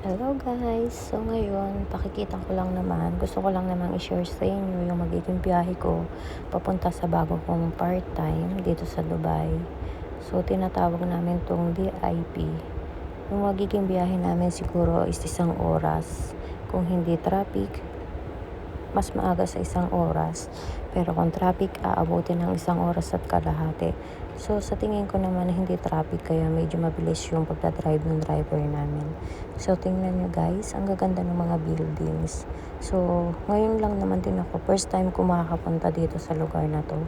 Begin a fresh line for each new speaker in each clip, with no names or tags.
Hello guys! So ngayon, pakikita ko lang naman, gusto ko lang namang i-share sa inyo yung magiging biyahe ko papunta sa bago kong part-time dito sa Dubai. So tinatawag namin tong VIP. Yung magiging biyahe namin siguro is 1 oras. Kung hindi traffic, mas maaga sa 1 oras. Pero kung traffic, aabutin ng 1 oras at kalahati. So, sa tingin ko naman hindi traffic kaya medyo mabilis yung pagdadrive ng driver namin. So, tingnan nyo guys, ang gaganda ng mga buildings. So, ngayon lang naman din ako, first time ko makakapunta dito sa lugar na to.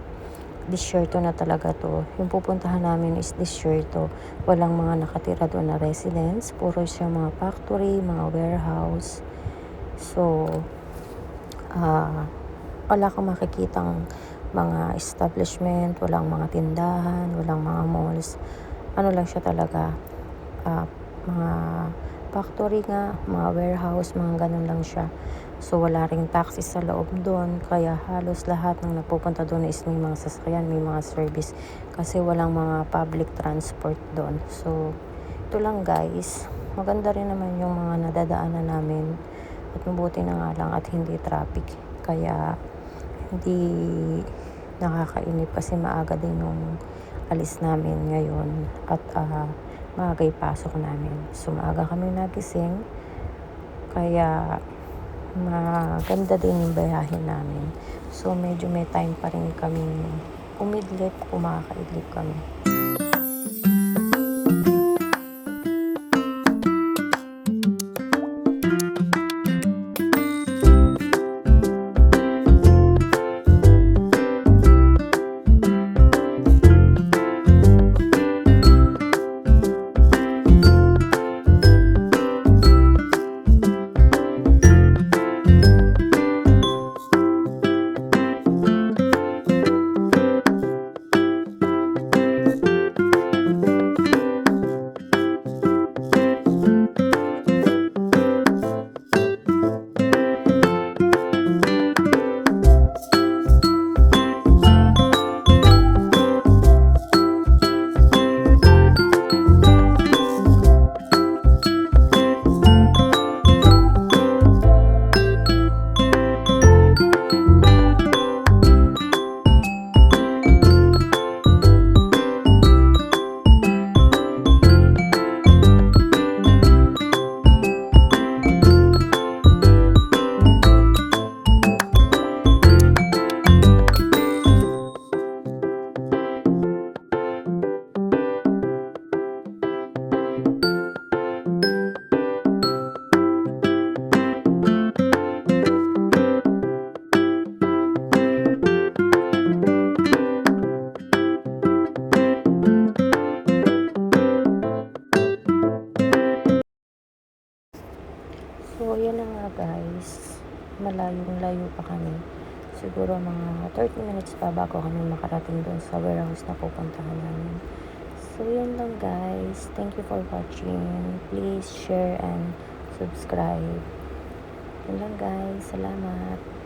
Disyerto na talaga to. Yung pupuntahan namin is disyerto. Walang mga nakatira doon na residents. Puro siya mga factory, mga warehouse. So, wala kang makikitang mga establishment, walang mga tindahan, walang mga malls. Ano lang siya talaga, mga factory nga, mga warehouse, mga ganun lang siya. So wala ring taxi sa loob doon, kaya halos lahat ng nagpupunta doon is may mga sasakyan, may mga service kasi walang mga public transport doon. So ito lang guys, maganda rin naman yung mga nadadaanan namin at mabuti na nga lang at hindi traffic. Kaya hindi nakakainip kasi maaga din yung alis namin ngayon at maaga yung pasok namin. So maaga kami nagising kaya maganda din yung bayahin namin. So medyo may time pa rin kaming umidlip kung makakaidlip kami. So, yan na nga guys. Malayong-layo pa kami. Siguro mga 30 minutes pa bago kami makarating doon sa warehouse na pupuntahan namin. So, yan lang guys. Thank you for watching. Please share and subscribe. Yan lang guys. Salamat.